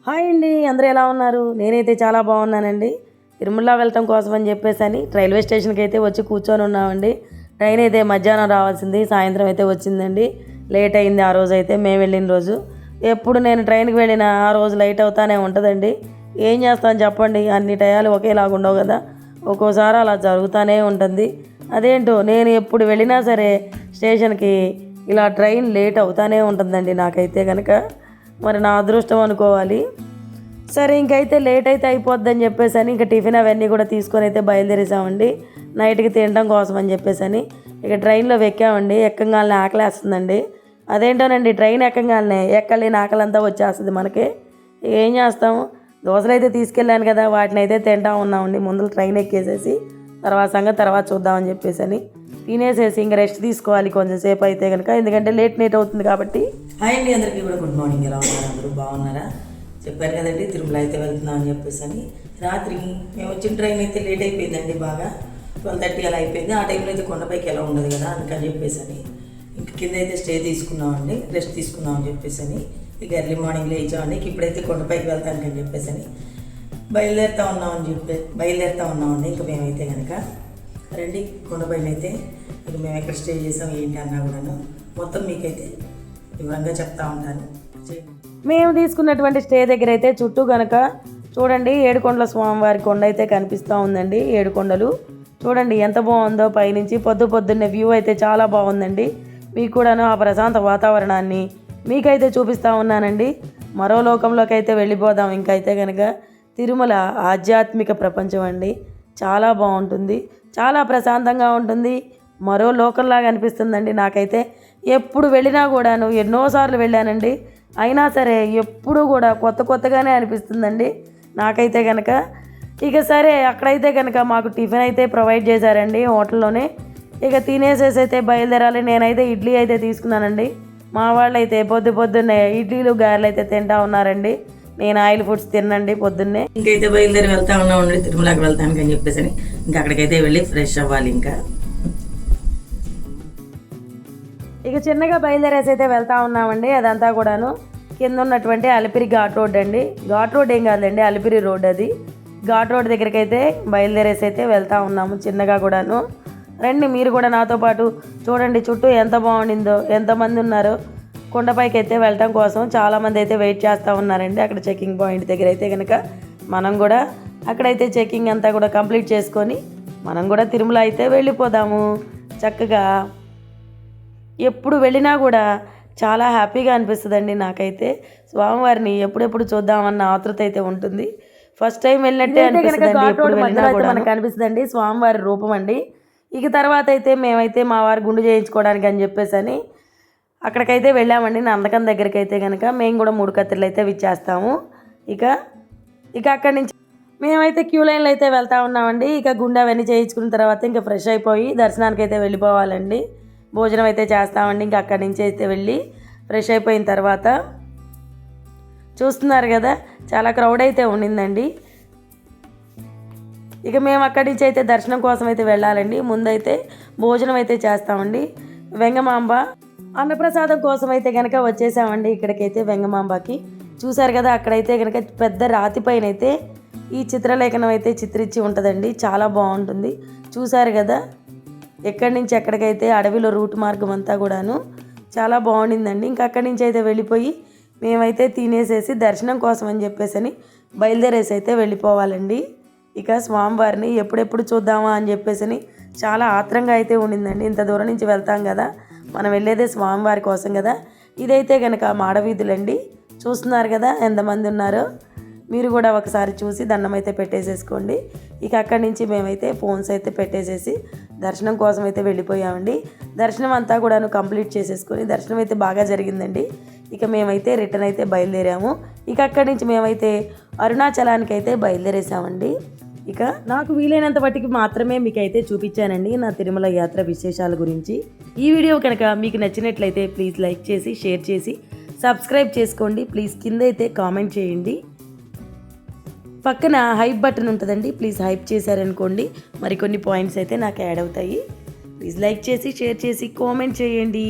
Hi అండి, అందరూ ఎలా ఉన్నారు? నేనైతే చాలా బాగున్నానండి. తిరుమల వెళ్ళటం కోసం అని చెప్పేసి రైల్వే స్టేషన్కి అయితే వచ్చి కూర్చొని ఉన్నామండి. ట్రైన్ అయితే మధ్యాహ్నం రావాల్సింది, సాయంత్రం అయితే వచ్చిందండి. లేట్ అయింది ఆ రోజు అయితే, మేము వెళ్ళిన రోజు. ఎప్పుడు నేను ట్రైన్కి వెళ్ళిన ఆ రోజు లేట్ అవుతానే ఉంటుందండి. ఏం చేస్తాను చెప్పండి, అన్ని టయాలు ఒకేలాగా ఉండవు కదా, ఒక్కోసారి అలా జరుగుతూనే ఉంటుంది. అదేంటో నేను ఎప్పుడు వెళ్ళినా సరే స్టేషన్కి ఇలా ట్రైన్ లేట్ అవుతూనే ఉంటుందండి నాకైతే కనుక. మరి నా అదృష్టం అనుకోవాలి. సరే ఇంకైతే లేట్ అయితే అయిపోద్దని చెప్పేసి ఇంకా టిఫిన్ అవన్నీ కూడా తీసుకొని అయితే బయలుదేరేసామండి నైట్కి తినడం కోసం అని చెప్పేసి. ఇక ట్రైన్లో ఎక్కామండి. ఎక్కగానే ఆకలేస్తుందండి. అదేంటోనండి, ట్రైన్ ఎక్కగానే ఎక్కలేని ఆకలంతా వచ్చేస్తుంది మనకి. ఏం చేస్తాము, దోశలు అయితే తీసుకెళ్ళాను కదా, వాటిని అయితే తింటా ఉన్నామండి. ముందు ట్రైన్ ఎక్కేసేసి తర్వాత సంగతి తర్వాత చూద్దామని చెప్పేసి తినేసేసి ఇంకా రెస్ట్ తీసుకోవాలి కొంచెం సేపు అయితే కనుక, ఎందుకంటే లేట్ అవుతుంది కాబట్టి. హాయ్ అండి, అందరికీ కూడా గుడ్ మార్నింగ్. ఎలా ఉన్నారు? అందరూ బాగున్నారా? చెప్పారు కదండి తిరుమల అయితే వెళ్తున్నాం అని చెప్పేసి. రాత్రికి మేము వచ్చిన ట్రైన్ అయితే లేట్ అయిపోయిందండి, బాగా 12:30 అలా అయిపోయింది. ఆ టైంలో అయితే కొండపైకి ఎలా ఉండదు కదా, అందుకని చెప్పేసి ఇంక కింద అయితే స్టే తీసుకున్నామండి, రెస్ట్ తీసుకున్నాం అని చెప్పేసి. ఇక ఎర్లీ మార్నింగ్ లేచామండి. ఇప్పుడైతే కొండపైకి వెళ్తానికి అని చెప్పేసి బయలుదేరుతా ఉన్నామండి. ఇంకా మేమైతే కనుక రండి కొండపైన అయితే ఇక మేము ఎక్కడ స్టే చేసాం ఏంటి అన్నా కూడాను మొత్తం మీకైతే వివరంగా చెప్తా ఉంటాను. మేము తీసుకున్నటువంటి స్టే దగ్గర అయితే చుట్టూ కనుక చూడండి, ఏడుకొండల స్వామివారి కొండ అయితే కనిపిస్తూ ఉందండి. ఏడుకొండలు చూడండి ఎంత బాగుందో, పైనుంచి పొద్దున్నే వ్యూ అయితే చాలా బాగుందండి. మీకు కూడాను ఆ ప్రశాంత వాతావరణాన్ని మీకైతే చూపిస్తూ ఉన్నానండి. మరో లోకంలోకి అయితే వెళ్ళిపోదాం. ఇంకైతే కనుక తిరుమల ఆధ్యాత్మిక ప్రపంచం అండి, చాలా బాగుంటుంది, చాలా ప్రశాంతంగా ఉంటుంది. మరో లోకంలాగా అనిపిస్తుందండి నాకైతే. ఎప్పుడు వెళ్ళినా కూడాను, ఎన్నోసార్లు వెళ్ళానండి, అయినా సరే ఎప్పుడు కూడా కొత్తగానే అనిపిస్తుందండి నాకైతే కనుక. ఇక సరే అక్కడైతే కనుక మాకు టిఫిన్ అయితే ప్రొవైడ్ చేశారండి హోటల్లోనే. ఇక తినేసేసి అయితే బయలుదేరాలి. నేనైతే ఇడ్లీ అయితే తీసుకున్నానండి. మా వాళ్ళు అయితే పొద్దున్నే ఇడ్లీలు గారెలు అయితే తింటా ఉన్నారండి. నేను ఆయిల్ ఫుడ్స్ తినండి పొద్దున్నే. ఇంకైతే బయలుదేరి వెళ్తా ఉన్నామండి తిరుమలకి వెళ్తానికి అని చెప్పేసి. ఇంకా అక్కడికైతే వెళ్ళి ఫ్రెష్ అవ్వాలి. ఇంకా ఇక చిన్నగా బయలుదేరేసి అయితే వెళ్తా ఉన్నామండి. అదంతా కూడాను కింద ఉన్నటువంటి అలిపిరి ఘాట్ రోడ్ అండి. ఘాట్ రోడ్ ఏం కాదండి, అలిపిరి రోడ్ అది. ఘాట్ రోడ్ దగ్గరికి అయితే బయలుదేరేసి అయితే వెళ్తా ఉన్నాము చిన్నగా కూడాను. రండి మీరు కూడా నాతో పాటు చూడండి చుట్టూ ఎంత బాగుండిందో, ఎంతమంది ఉన్నారో. కొండపైకి అయితే వెళ్ళటం కోసం చాలామంది అయితే వెయిట్ చేస్తూ ఉన్నారండి అక్కడ చెకింగ్ పాయింట్ దగ్గర అయితే కనుక. మనం కూడా అక్కడైతే చెకింగ్ అంతా కూడా కంప్లీట్ చేసుకొని మనం కూడా తిరుమల అయితే వెళ్ళిపోదాము చక్కగా. ఎప్పుడు వెళ్ళినా కూడా చాలా హ్యాపీగా అనిపిస్తుందండి నాకైతే. స్వామివారిని ఎప్పుడెప్పుడు చూద్దామన్న ఆతృత అయితే ఉంటుంది. ఫస్ట్ టైం వెళ్ళినట్టే అనిపిస్తుంది, ఎప్పుడు వెళ్ళినా కూడా మనకు అనిపిస్తుందండి స్వామివారి రూపం అండి. ఇక తర్వాత అయితే మేమైతే మా వారు గుండు చేయించుకోవడానికి అని చెప్పేసి అక్కడికైతే వెళ్ళామండి. నందకం దగ్గరికి అయితే కనుక మేము కూడా 3 కత్తిరలు అయితే విచ్చేస్తాము. ఇక అక్కడి నుంచి మేమైతే క్యూ లైన్లో అయితే వెళ్తూ ఉన్నామండి. ఇక గుండె అవన్నీ చేయించుకున్న తర్వాత ఇంకా ఫ్రెష్ అయిపోయి దర్శనానికి అయితే వెళ్ళిపోవాలండి. భోజనం అయితే చేస్తామండి. ఇంకా అక్కడి నుంచి అయితే వెళ్ళి ఫ్రెష్ అయిపోయిన తర్వాత చూస్తున్నారు కదా, చాలా క్రౌడ్ అయితే ఉండిందండి. ఇక మేము అక్కడి నుంచి అయితే దర్శనం కోసం అయితే వెళ్ళాలండి. ముందైతే భోజనం అయితే చేస్తామండి. వెంగమాంబ అన్నప్రసాదం కోసం అయితే కనుక వచ్చేసామండి ఇక్కడికైతే వెంగమాంబకి. చూసారు కదా, అక్కడైతే కనుక పెద్ద రాతి పైన అయితే ఈ చిత్రలేఖనం అయితే చిత్రించి ఉంటుందండి, చాలా బాగుంటుంది. చూసారు కదా, ఎక్కడి నుంచి ఎక్కడికైతే అడవిలో రూట్ మార్గం అంతా కూడాను చాలా బాగుండిందండి. ఇంకా అక్కడి నుంచి అయితే వెళ్ళిపోయి మేమైతే తినేసేసి దర్శనం కోసం అని చెప్పేసి బయలుదేరేసి అయితే వెళ్ళిపోవాలండి. ఇక స్వామివారిని ఎప్పుడెప్పుడు చూద్దామా అని చెప్పేసి చాలా ఆత్రంగా అయితే ఉండిందండి. ఇంత దూరం నుంచి వెళ్తాం కదా, మనం వెళ్ళేదే స్వామివారి కోసం కదా. ఇదైతే కనుక మాడవీధులండి. చూస్తున్నారు కదా ఎంతమంది ఉన్నారో. మీరు కూడా ఒకసారి చూసి దండం అయితే పెట్టేసేసుకోండి. ఇక అక్కడి నుంచి మేమైతే ఫోన్స్ అయితే పెట్టేసేసి దర్శనం కోసం అయితే వెళ్ళిపోయామండి. దర్శనం అంతా కూడాను కంప్లీట్ చేసేసుకొని దర్శనం అయితే బాగా జరిగిందండి. ఇక మేమైతే రిటర్న్ అయితే బయలుదేరాము. ఇక అక్కడి నుంచి మేమైతే అరుణాచలానికి అయితే బయలుదేరేసామండి. ఇక నాకు వీలైనంత మట్టికి మాత్రమే మీకైతే చూపించానండి నా తిరుమల యాత్ర విశేషాల గురించి. ఈ వీడియో కనుక మీకు నచ్చినట్లయితే ప్లీజ్ లైక్ చేసి షేర్ చేసి సబ్స్క్రైబ్ చేసుకోండి. ప్లీజ్ కింద అయితే కామెంట్ చేయండి. పక్కన హైప్ బటన్ ఉంటుందండి, ప్లీజ్ హైప్ చేశారనుకోండి మరికొన్ని పాయింట్స్ అయితే నాకు యాడ్ అవుతాయి. ప్లీజ్ లైక్ చేసి షేర్ చేసి కామెంట్ చేయండి.